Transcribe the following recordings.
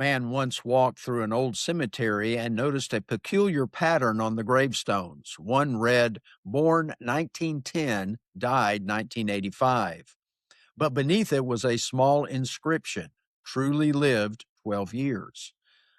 man once walked through an old cemetery and noticed a peculiar pattern on the gravestones. One read, "Born 1910, died 1985." But beneath it was a small inscription, "Truly lived 12 years."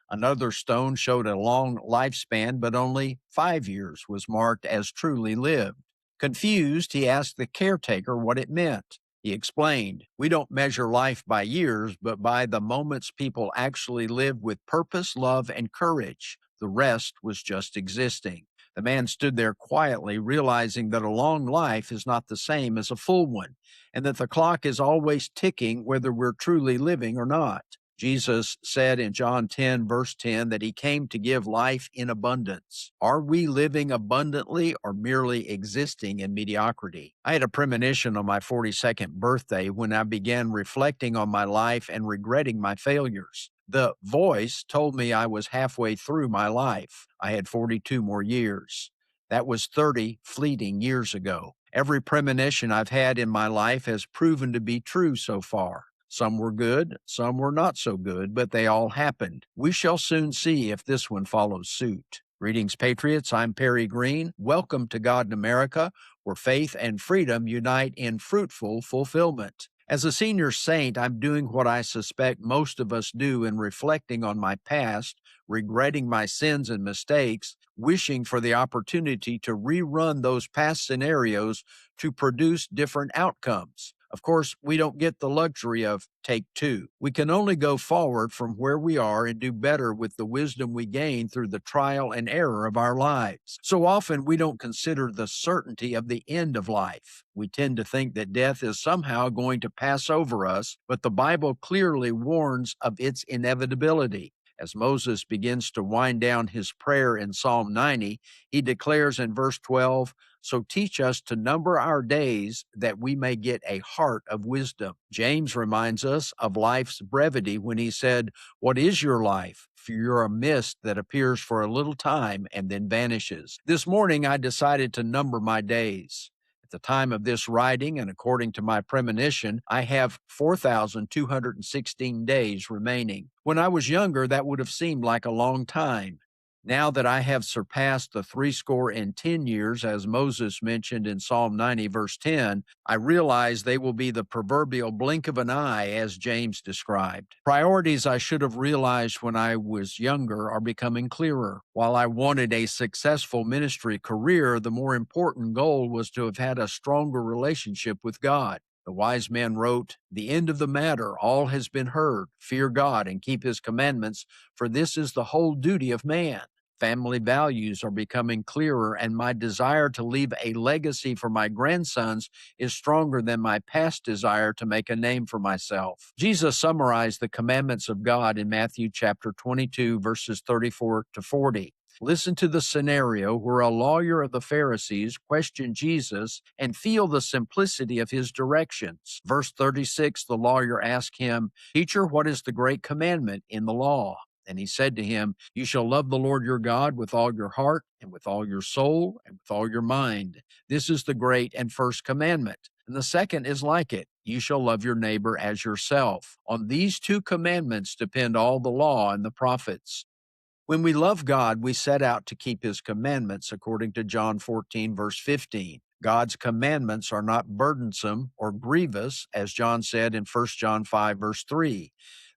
Another stone showed a long lifespan, but only 5 years was marked as truly lived. Confused, he asked the caretaker what it meant. He explained, "We don't measure life by years, but by the moments people actually live with purpose, love, and courage. The rest was just existing." The man stood there quietly, realizing that a long life is not the same as a full one, and that the clock is always ticking whether we're truly living or not. Jesus said in John 10, verse 10, that he came to give life in abundance. Are we living abundantly or merely existing in mediocrity? I had a premonition on my 42nd birthday when I began reflecting on my life and regretting my failures. The voice told me I was halfway through my life. I had 42 more years. That was 30 fleeting years ago. Every premonition I've had in my life has proven to be true so far. Some were good, some were not so good, but they all happened. We shall soon see if this one follows suit. Greetings, Patriots. I'm Perry Green. Welcome to God in America, where faith and freedom unite in fruitful fulfillment. As a senior saint, I'm doing what I suspect most of us do in reflecting on my past, regretting my sins and mistakes, wishing for the opportunity to rerun those past scenarios to produce different outcomes. Of course, we don't get the luxury of take two. We can only go forward from where we are and do better with the wisdom we gain through the trial and error of our lives. So often we don't consider the certainty of the end of life. We tend to think that death is somehow going to pass over us, but the Bible clearly warns of its inevitability. As Moses begins to wind down his prayer in Psalm 90, he declares in verse 12, "So teach us to number our days that we may get a heart of wisdom." James reminds us of life's brevity when he said, "What is your life? For you're a mist that appears for a little time and then vanishes." This morning I decided to number my days. At the time of this writing, and according to my premonition, I have 4,216 days remaining. When I was younger, that would have seemed like a long time. Now that I have surpassed the 70 years, as Moses mentioned in Psalm 90, verse 10, I realize they will be the proverbial blink of an eye, as James described. Priorities I should have realized when I was younger are becoming clearer. While I wanted a successful ministry career, the more important goal was to have had a stronger relationship with God. The wise man wrote, "The end of the matter, all has been heard. Fear God and keep his commandments, for this is the whole duty of man." Family values are becoming clearer, and my desire to leave a legacy for my grandsons is stronger than my past desire to make a name for myself. Jesus summarized the commandments of God in Matthew chapter 22, verses 34 to 40. Listen to the scenario where a lawyer of the Pharisees questioned Jesus and feel the simplicity of his directions. Verse 36, the lawyer asked him, "Teacher, what is the great commandment in the law?" And he said to him, "You shall love the Lord your God with all your heart and with all your soul and with all your mind. This is the great and first commandment. And the second is like it. You shall love your neighbor as yourself. On these two commandments depend all the law and the prophets." When we love God, we set out to keep his commandments, according to John 14, verse 15. God's commandments are not burdensome or grievous, as John said in 1 John 5, verse 3.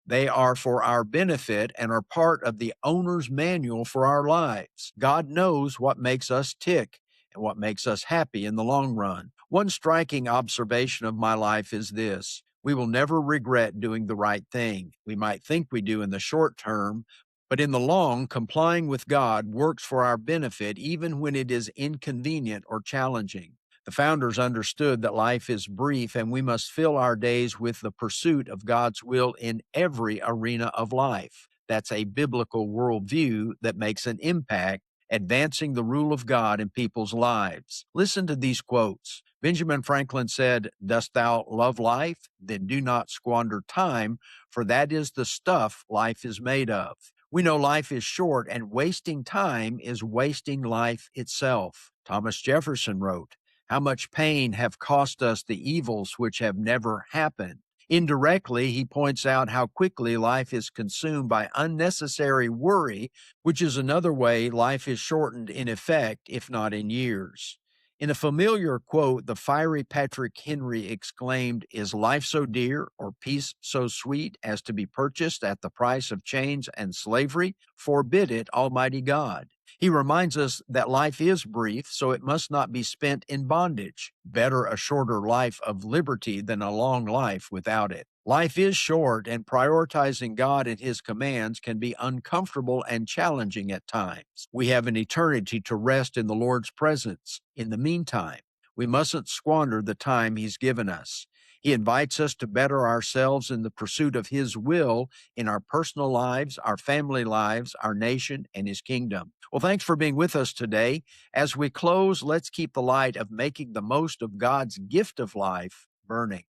They are for our benefit and are part of the owner's manual for our lives. God knows what makes us tick and what makes us happy in the long run. One striking observation of my life is this: we will never regret doing the right thing. We might think we do in the short term, but in the long, complying with God works for our benefit even when it is inconvenient or challenging. The founders understood that life is brief and we must fill our days with the pursuit of God's will in every arena of life. That's a biblical worldview that makes an impact, advancing the rule of God in people's lives. Listen to these quotes. Benjamin Franklin said, "Dost thou love life? Then do not squander time, for that is the stuff life is made of." We know life is short, and wasting time is wasting life itself. Thomas Jefferson wrote, "How much pain have cost us the evils which have never happened." Indirectly, he points out how quickly life is consumed by unnecessary worry, which is another way life is shortened in effect, if not in years. In a familiar quote, the fiery Patrick Henry exclaimed, "Is life so dear, or peace so sweet, as to be purchased at the price of chains and slavery? Forbid it, Almighty God." He reminds us that life is brief, so it must not be spent in bondage. Better a shorter life of liberty than a long life without it. Life is short, and prioritizing God and His commands can be uncomfortable and challenging at times. We have an eternity to rest in the Lord's presence. In the meantime, we mustn't squander the time He's given us. He invites us to better ourselves in the pursuit of His will in our personal lives, our family lives, our nation, and His kingdom. Well, thanks for being with us today. As we close, let's keep the light of making the most of God's gift of life burning.